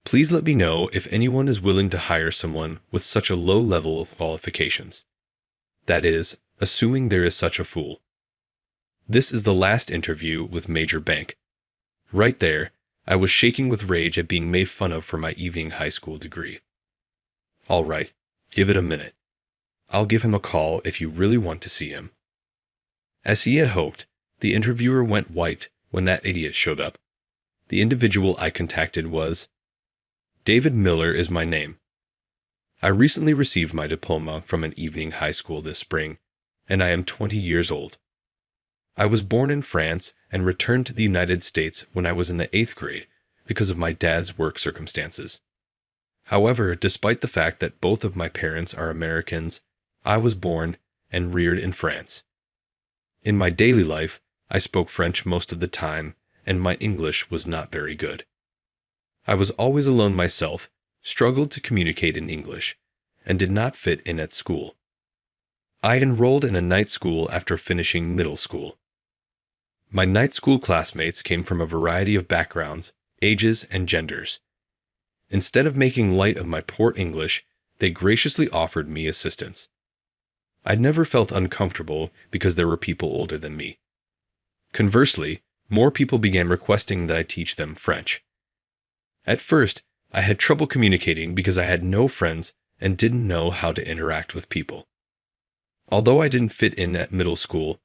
Please let me know if anyone is willing to hire someone with such a low level of qualifications. That is, assuming there is such a fool. This is the last interview with Major Bank. Right there, I was shaking with rage at being made fun of for my evening high school degree. All right, give it a minute. I'll give him a call if you really want to see him. As he had hoped, the interviewer went white when that idiot showed up. The individual I contacted was, David Miller is my name. I recently received my diploma from an evening high school this spring, and I am 20 years old. I was born in France and returned to the United States when I was in the 8th grade because of my dad's work circumstances. However, despite the fact that both of my parents are Americans, I was born and reared in France. In my daily life, I spoke French most of the time, and my English was not very good. I was always alone myself, struggled to communicate in English, and did not fit in at school. I enrolled in a night school after finishing middle school. My night school classmates came from a variety of backgrounds, ages, and genders. Instead of making light of my poor English, they graciously offered me assistance. I never felt uncomfortable because there were people older than me. Conversely, more people began requesting that I teach them French. At first, I had trouble communicating because I had no friends and didn't know how to interact with people. Although I didn't fit in at middle school,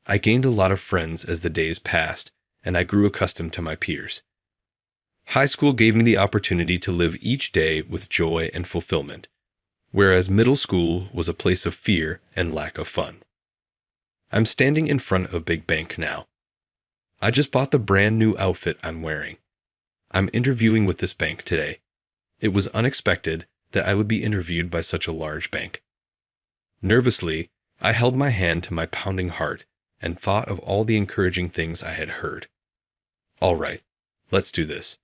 I gained a lot of friends as the days passed, and I grew accustomed to my peers. High school gave me the opportunity to live each day with joy and fulfillment, whereas middle school was a place of fear and lack of fun. I'm standing in front of Big Bank now. I just bought the brand new outfit I'm wearing. I'm interviewing with this bank today. It was unexpected that I would be interviewed by such a large bank. Nervously, I held my hand to my pounding heart and thought of all the encouraging things I had heard. All right, let's do this.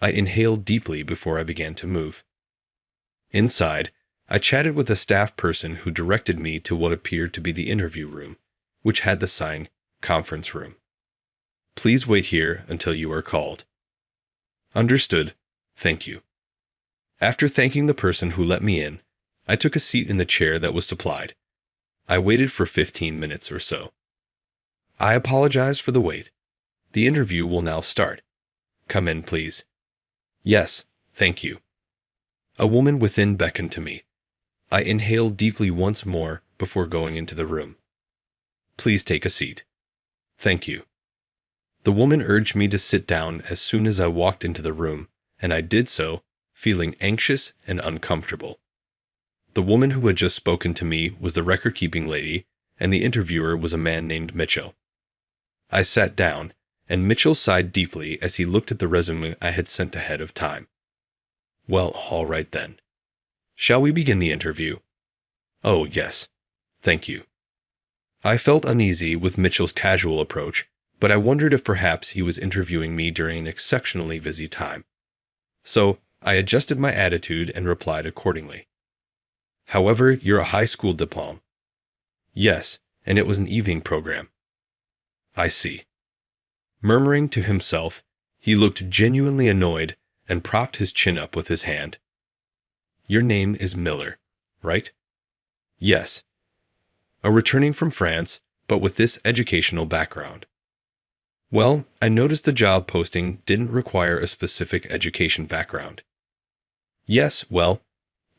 I inhaled deeply before I began to move. Inside, I chatted with a staff person who directed me to what appeared to be the interview room, which had the sign, Conference Room. Please wait here until you are called. Understood. Thank you. After thanking the person who let me in, I took a seat in the chair that was supplied. I waited for 15 minutes or so. I apologize for the wait. The interview will now start. Come in, please. Yes, thank you. A woman within beckoned to me. I inhaled deeply once more before going into the room. Please take a seat. Thank you. The woman urged me to sit down as soon as I walked into the room, and I did so, feeling anxious and uncomfortable. The woman who had just spoken to me was the record-keeping lady, and the interviewer was a man named Mitchell. I sat down, and Mitchell sighed deeply as he looked at the resume I had sent ahead of time. Well, all right then. Shall we begin the interview? Oh, yes. Thank you. I felt uneasy with Mitchell's casual approach, but I wondered if perhaps he was interviewing me during an exceptionally busy time. So, I adjusted my attitude and replied accordingly. However, you're a high school diploma. Yes, and it was an evening program. I see. Murmuring to himself, he looked genuinely annoyed and propped his chin up with his hand. Your name is Miller, right? Yes. Returning from France, but with this educational background. Well, I noticed the job posting didn't require a specific education background. Yes, well,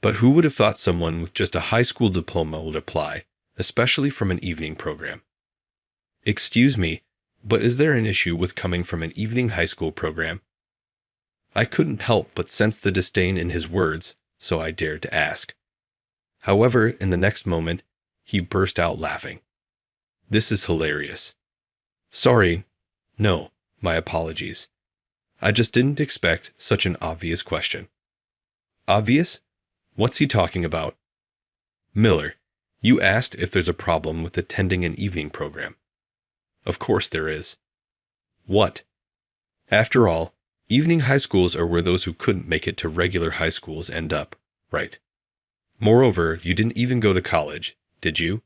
but who would have thought someone with just a high school diploma would apply, especially from an evening program? Excuse me, but is there an issue with coming from an evening high school program? I couldn't help but sense the disdain in his words, so I dared to ask. However, in the next moment, he burst out laughing. This is hilarious. Sorry. No, my apologies. I just didn't expect such an obvious question. Obvious? What's he talking about? Miller, you asked if there's a problem with attending an evening program. Of course there is. What? After all, evening high schools are where those who couldn't make it to regular high schools end up, right? Moreover, you didn't even go to college, did you?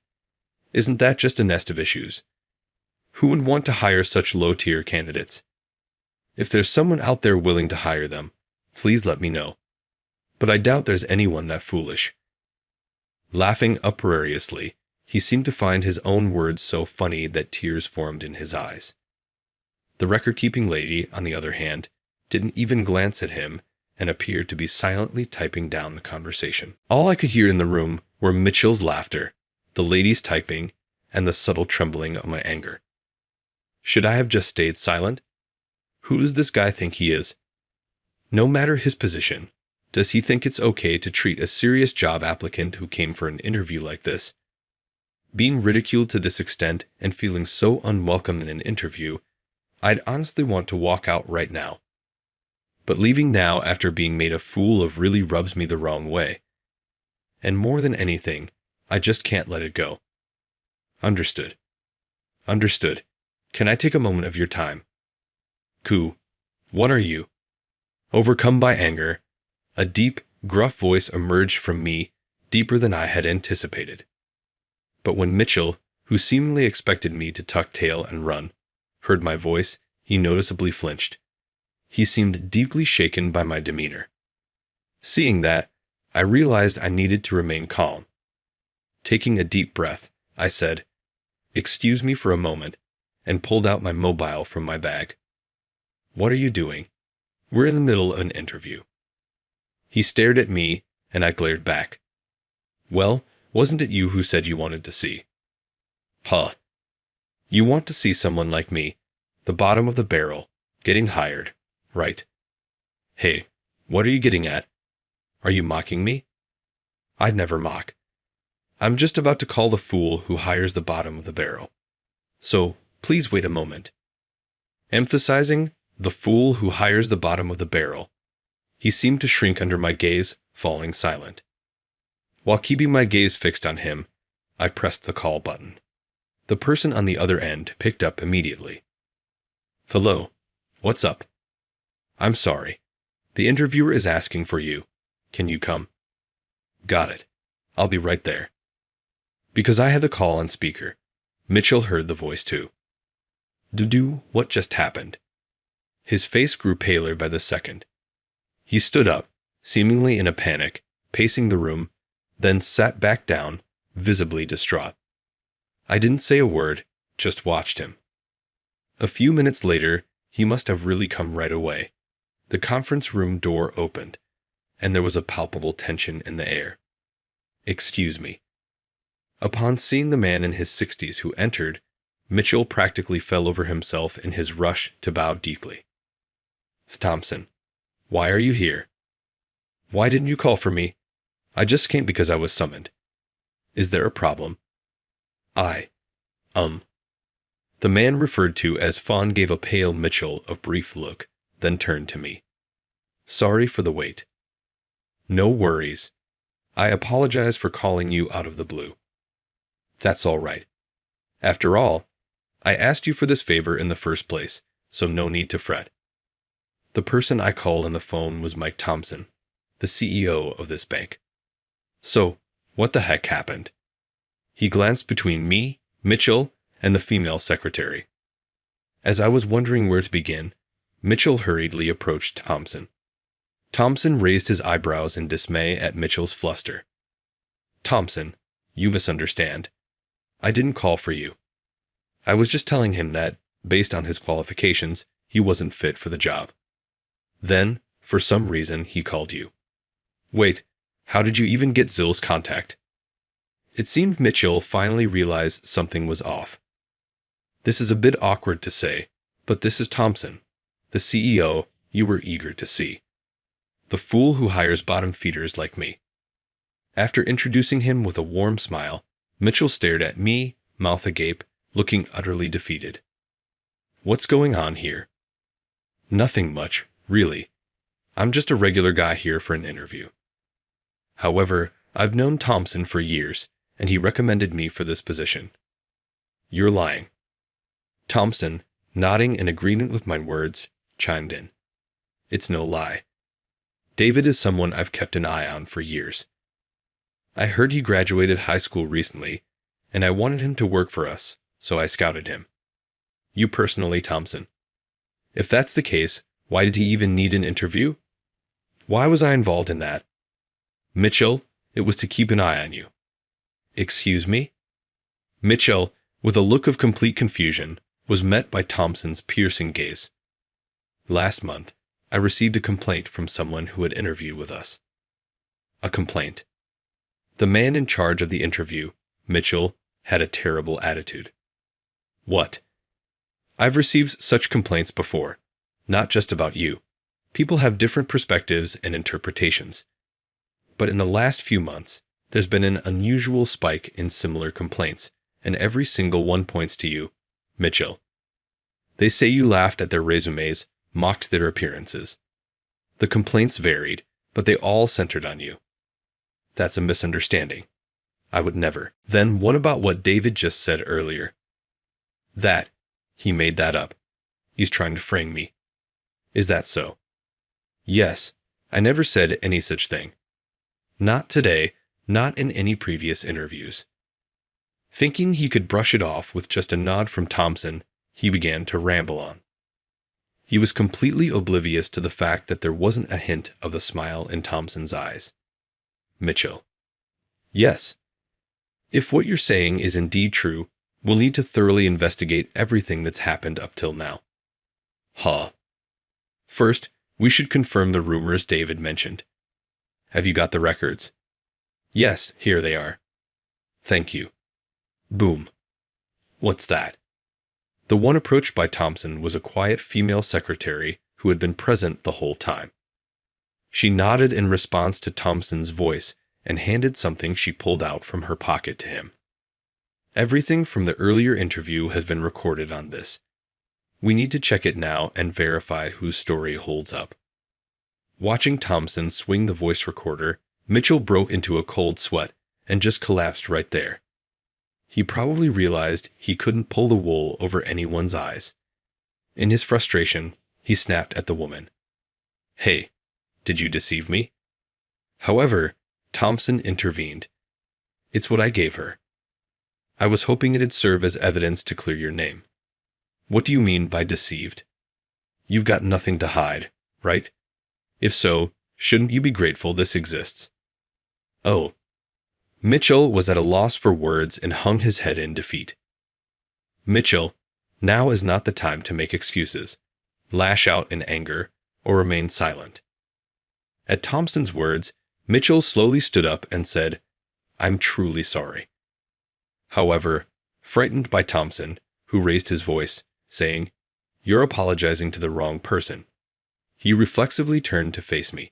Isn't that just a nest of issues? Who would want to hire such low-tier candidates? If there's someone out there willing to hire them, Please let me know. But I doubt there's anyone that foolish. Laughing uproariously, he seemed to find his own words so funny that tears formed in his eyes. The record-keeping lady, on the other hand, didn't even glance at him and appeared to be silently typing down the conversation. All I could hear in the room were Mitchell's laughter, the lady's typing, and the subtle trembling of my anger. Should I have just stayed silent? Who does this guy think he is? No matter his position, does he think it's okay to treat a serious job applicant who came for an interview like this? Being ridiculed to this extent and feeling so unwelcome in an interview, I'd honestly want to walk out right now. But leaving now after being made a fool of really rubs me the wrong way. And more than anything, I just can't let it go. Understood. Understood. Can I take a moment of your time? Ku, what are you? Overcome by anger, a deep, gruff voice emerged from me, deeper than I had anticipated. But when Mitchell, who seemingly expected me to tuck tail and run, heard my voice, he noticeably flinched. He seemed deeply shaken by my demeanor. Seeing that, I realized I needed to remain calm. Taking a deep breath, I said, "Excuse me for a moment," and pulled out my mobile from my bag. "What are you doing? We're in the middle of an interview." He stared at me, and I glared back. "Well, wasn't it you who said you wanted to see?" "Huh. You want to see someone like me, the bottom of the barrel, getting hired, right? Hey, what are you getting at? Are you mocking me?" "I'd never mock. I'm just about to call the fool who hires the bottom of the barrel. So, please wait a moment." Emphasizing the fool who hires the bottom of the barrel, he seemed to shrink under my gaze, falling silent. While keeping my gaze fixed on him, I pressed the call button. The person on the other end picked up immediately. "Hello. What's up?" "I'm sorry. The interviewer is asking for you. Can you come?" "Got it. I'll be right there." Because I had the call on speaker, Mitchell heard the voice too. What just happened? His face grew paler by the second. He stood up, seemingly in a panic, pacing the room, then sat back down, visibly distraught. I didn't say a word, just watched him. A few minutes later, he must have really come right away. The conference room door opened, and there was a palpable tension in the air. "Excuse me." Upon seeing the man in his 60s who entered, Mitchell practically fell over himself in his rush to bow deeply. "Thompson, why are you here?" "Why didn't you call for me?" "I just came because I was summoned." "Is there a problem?" The man referred to as Fawn gave a pale Mitchell a brief look, then turned to me. "Sorry for the wait." "No worries. I apologize for calling you out of the blue." "That's all right. After all, I asked you for this favor in the first place, so no need to fret." The person I called on the phone was Mike Thompson, the CEO of this bank. "So, what the heck happened?" He glanced between me, Mitchell, and the female secretary. As I was wondering where to begin, Mitchell hurriedly approached Thompson. Thompson raised his eyebrows in dismay at Mitchell's fluster. "Thompson, you misunderstand. I didn't call for you. I was just telling him that, based on his qualifications, he wasn't fit for the job. Then, for some reason, he called you. Wait, how did you even get Zill's contact?" It seemed Mitchell finally realized something was off. "This is a bit awkward to say, but this is Thompson, the CEO you were eager to see. The fool who hires bottom feeders like me." After introducing him with a warm smile, Mitchell stared at me, mouth agape, looking utterly defeated. "What's going on here?" "Nothing much, really. I'm just a regular guy here for an interview. However, I've known Thompson for years, and he recommended me for this position." "You're lying." Thompson, nodding in agreement with my words, chimed in. "It's no lie. David is someone I've kept an eye on for years. I heard he graduated high school recently, and I wanted him to work for us, so I scouted him. You personally, Thompson. If that's the case, why did he even need an interview?" Why was I involved in that? Mitchell, it was to keep an eye on you. Excuse me? Mitchell, with a look of complete confusion, was met by Thompson's piercing gaze. Last month, I received a complaint from someone who had interviewed with us. A complaint. The man in charge of the interview, Mitchell, had a terrible attitude. What? I've received such complaints before, not just about you. People have different perspectives and interpretations. But in the last few months, there's been an unusual spike in similar complaints, and every single one points to you, Mitchell. They say you laughed at their resumes, mocked their appearances. The complaints varied, but they all centered on you. That's a misunderstanding. I would never. Then what about what David just said earlier? That. He made that up. He's trying to frame me. Is that so? Yes. I never said any such thing. Not today, not in any previous interviews. Thinking he could brush it off with just a nod from Thompson, he began to ramble on. He was completely oblivious to the fact that there wasn't a hint of a smile in Thompson's eyes. Mitchell. Yes. If what you're saying is indeed true, we'll need to thoroughly investigate everything that's happened up till now. Huh. First, we should confirm the rumors David mentioned. Have you got the records? Yes, here they are. Thank you. Boom. What's that? The one approached by Thompson was a quiet female secretary who had been present the whole time. She nodded in response to Thompson's voice and handed something she pulled out from her pocket to him. Everything from the earlier interview has been recorded on this. We need to check it now and verify whose story holds up. Watching Thompson swing the voice recorder, Mitchell broke into a cold sweat and just collapsed right there. He probably realized he couldn't pull the wool over anyone's eyes. In his frustration, he snapped at the woman. Hey, did you deceive me? However, Thompson intervened. It's what I gave her. I was hoping it'd serve as evidence to clear your name. What do you mean by deceived? You've got nothing to hide, right? If so, shouldn't you be grateful this exists? Oh. Mitchell was at a loss for words and hung his head in defeat. Mitchell, now is not the time to make excuses, lash out in anger, or remain silent. At Thompson's words, Mitchell slowly stood up and said, I'm truly sorry. However, frightened by Thompson, who raised his voice, saying, You're apologizing to the wrong person, he reflexively turned to face me.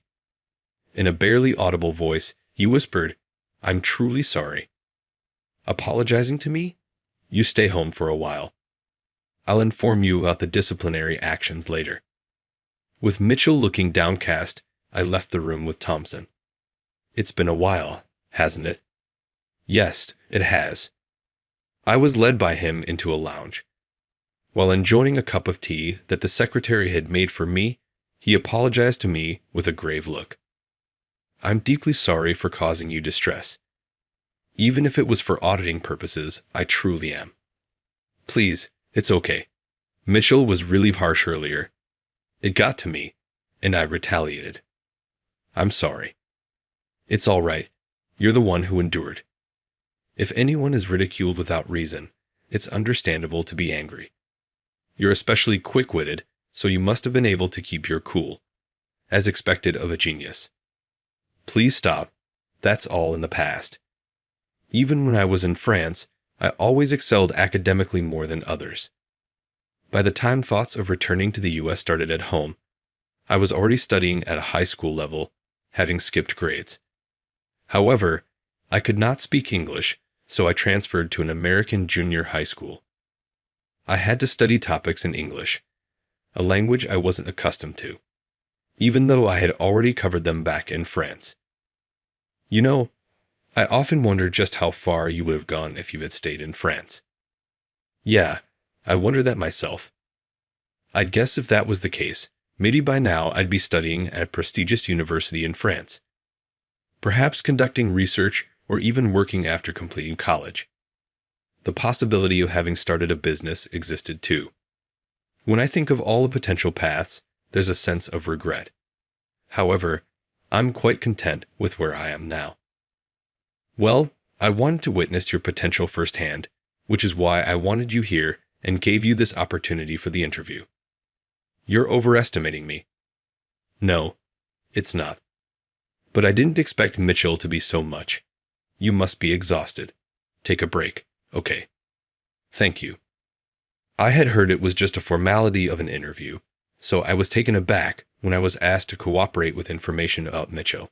In a barely audible voice, he whispered, I'm truly sorry. Apologizing to me? You stay home for a while. I'll inform you about the disciplinary actions later. With Mitchell looking downcast, I left the room with Thompson. It's been a while, hasn't it? Yes, it has. I was led by him into a lounge. While enjoying a cup of tea that the secretary had made for me, he apologized to me with a grave look. I'm deeply sorry for causing you distress. Even if it was for auditing purposes, I truly am. Please, it's okay. Mitchell was really harsh earlier. It got to me, and I retaliated. I'm sorry. It's all right. You're the one who endured. If anyone is ridiculed without reason, it's understandable to be angry. You're especially quick-witted, so you must have been able to keep your cool, as expected of a genius. Please stop. That's all in the past. Even when I was in France, I always excelled academically more than others. By the time thoughts of returning to the U.S. started at home, I was already studying at a high school level, having skipped grades. However, I could not speak English, so I transferred to an American junior high school. I had to study topics in English, a language I wasn't accustomed to, even though I had already covered them back in France. You know, I often wonder just how far you would have gone if you had stayed in France. Yeah, I wonder that myself. I'd guess if that was the case, maybe by now I'd be studying at a prestigious university in France. Perhaps conducting research or even working after completing college. The possibility of having started a business existed too. When I think of all the potential paths, there's a sense of regret. However, I'm quite content with where I am now. Well, I wanted to witness your potential firsthand, which is why I wanted you here and gave you this opportunity for the interview. You're overestimating me. No, it's not. But I didn't expect Mitchell to be so much. You must be exhausted. Take a break, okay? Thank you. I had heard it was just a formality of an interview, so I was taken aback when I was asked to cooperate with information about Mitchell.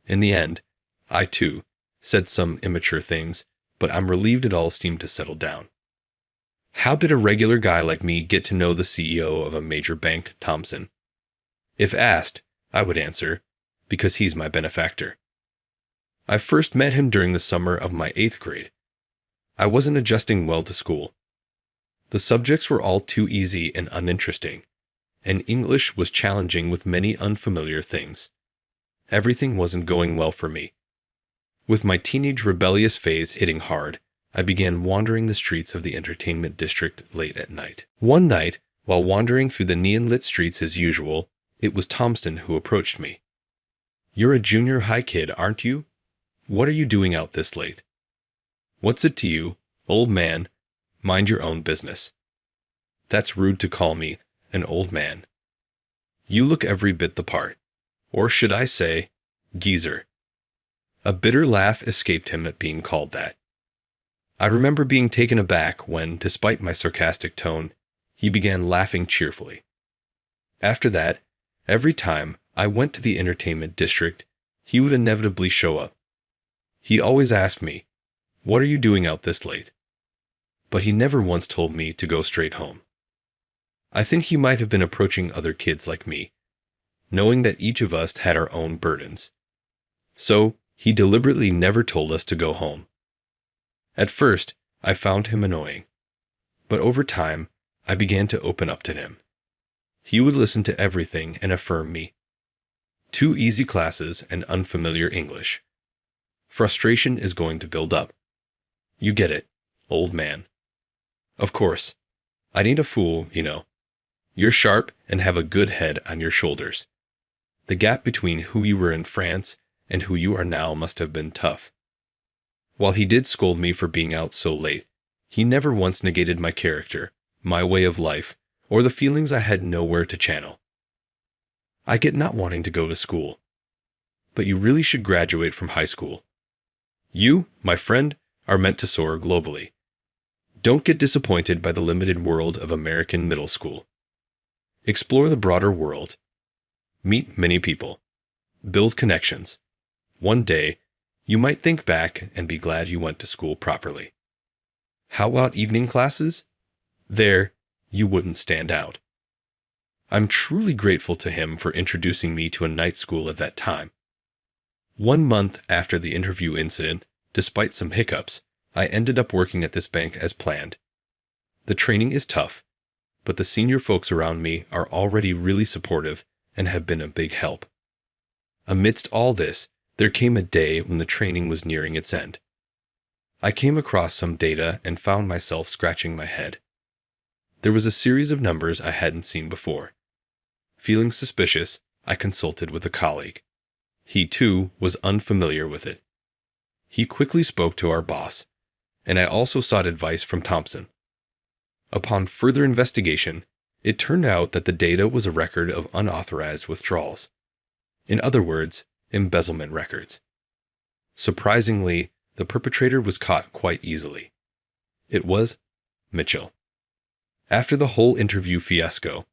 In the end, I too said some immature things, but I'm relieved it all seemed to settle down. How did a regular guy like me get to know the CEO of a major bank, Thompson? If asked, I would answer, because he's my benefactor. I first met him during the summer of my 8th grade. I wasn't adjusting well to school. The subjects were all too easy and uninteresting, and English was challenging with many unfamiliar things. Everything wasn't going well for me. With my teenage rebellious phase hitting hard, I began wandering the streets of the entertainment district late at night. One night, while wandering through the neon-lit streets as usual, it was Thompson who approached me. "You're a junior high kid, aren't you? What are you doing out this late?" "What's it to you, old man? Mind your own business." That's rude to call me an old man. You look every bit the part. Or should I say, geezer. A bitter laugh escaped him at being called that. I remember being taken aback when, despite my sarcastic tone, he began laughing cheerfully. After that, every time I went to the entertainment district, he would inevitably show up. He always asked me, "What are you doing out this late?" But he never once told me to go straight home. I think he might have been approaching other kids like me, knowing that each of us had our own burdens. So, he deliberately never told us to go home. At first, I found him annoying. But over time, I began to open up to him. He would listen to everything and affirm me. 2 easy classes and unfamiliar English. Frustration is going to build up. You get it, old man. Of course, I ain't a fool, you know. You're sharp and have a good head on your shoulders. The gap between who you were in France and who you are now must have been tough. While he did scold me for being out so late, he never once negated my character, my way of life, or the feelings I had nowhere to channel. I get not wanting to go to school. But you really should graduate from high school. You, my friend, are meant to soar globally. Don't get disappointed by the limited world of American middle school. Explore the broader world. Meet many people. Build connections. One day, you might think back and be glad you went to school properly. How about evening classes? There, you wouldn't stand out. I'm truly grateful to him for introducing me to a night school at that time. 1 month after the interview incident, despite some hiccups, I ended up working at this bank as planned. The training is tough, but the senior folks around me are already really supportive and have been a big help. Amidst all this, there came a day when the training was nearing its end. I came across some data and found myself scratching my head. There was a series of numbers I hadn't seen before. Feeling suspicious, I consulted with a colleague. He, too, was unfamiliar with it. He quickly spoke to our boss, and I also sought advice from Thompson. Upon further investigation, it turned out that the data was a record of unauthorized withdrawals. In other words, embezzlement records. Surprisingly, the perpetrator was caught quite easily. It was Mitchell. After the whole interview fiasco,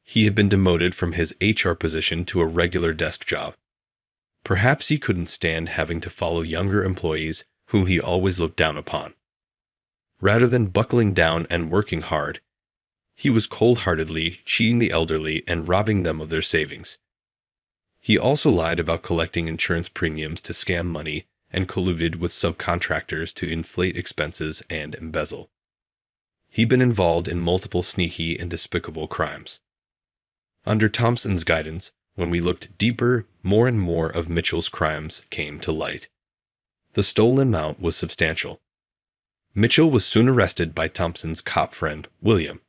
he had been demoted from his HR position to a regular desk job. Perhaps he couldn't stand having to follow younger employees whom he always looked down upon. Rather than buckling down and working hard, he was cold-heartedly cheating the elderly and robbing them of their savings. He also lied about collecting insurance premiums to scam money and colluded with subcontractors to inflate expenses and embezzle. He'd been involved in multiple sneaky and despicable crimes. Under Thompson's guidance, when we looked deeper, more and more of Mitchell's crimes came to light. The stolen amount was substantial. Mitchell was soon arrested by Thompson's cop friend, William.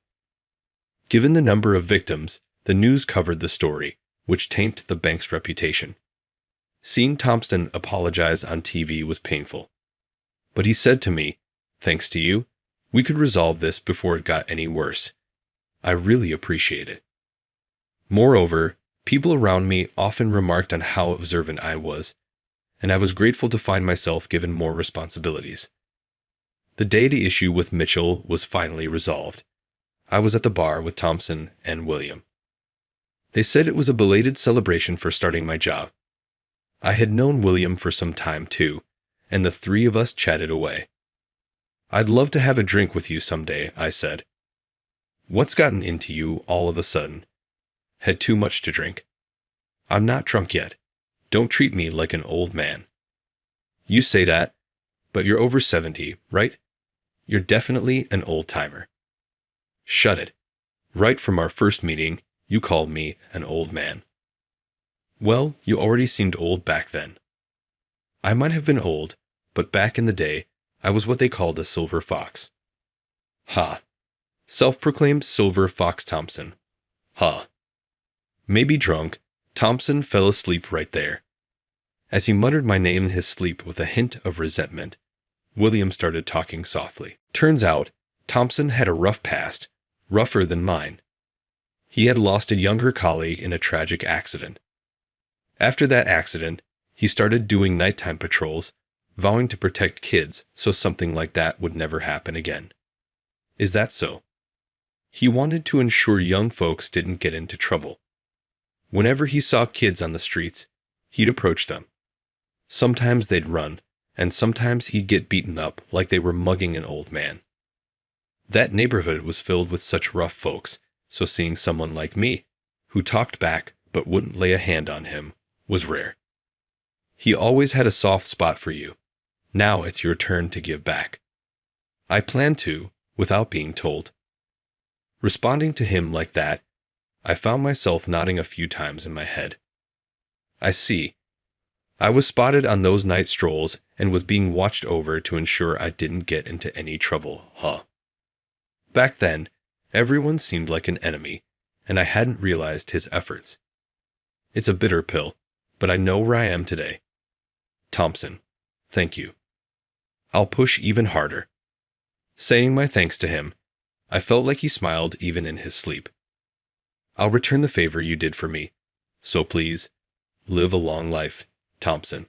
Given the number of victims, the news covered the story, which tainted the bank's reputation. Seeing Thompson apologize on TV was painful. But he said to me, "Thanks to you, we could resolve this before it got any worse. I really appreciate it." Moreover, people around me often remarked on how observant I was, and I was grateful to find myself given more responsibilities. The day the issue with Mitchell was finally resolved, I was at the bar with Thompson and William. They said it was a belated celebration for starting my job. I had known William for some time too, and the three of us chatted away. "I'd love to have a drink with you someday," I said. "What's gotten into you all of a sudden? Had too much to drink?" "I'm not drunk yet. Don't treat me like an old man." "You say that, but you're over 70, right? You're definitely an old-timer." "Shut it. Right from our first meeting, you called me an old man." "Well, you already seemed old back then." "I might have been old, but back in the day, I was what they called a silver fox." "Ha. Self-proclaimed Silver Fox Thompson. Ha." Maybe drunk, Thompson fell asleep right there. As he muttered my name in his sleep with a hint of resentment, William started talking softly. Turns out, Thompson had a rough past, rougher than mine. He had lost a younger colleague in a tragic accident. After that accident, he started doing nighttime patrols, vowing to protect kids so something like that would never happen again. Is that so? He wanted to ensure young folks didn't get into trouble. Whenever he saw kids on the streets, he'd approach them. Sometimes they'd run, and sometimes he'd get beaten up like they were mugging an old man. That neighborhood was filled with such rough folks, so seeing someone like me, who talked back but wouldn't lay a hand on him, was rare. He always had a soft spot for you. Now it's your turn to give back. I planned to, without being told. Responding to him like that, I found myself nodding a few times in my head. I see. I was spotted on those night strolls and was being watched over to ensure I didn't get into any trouble, huh? Back then, everyone seemed like an enemy, and I hadn't realized his efforts. It's a bitter pill, but I know where I am today. Thompson, thank you. I'll push even harder. Saying my thanks to him, I felt like he smiled even in his sleep. I'll return the favor you did for me, so please, live a long life, Thompson.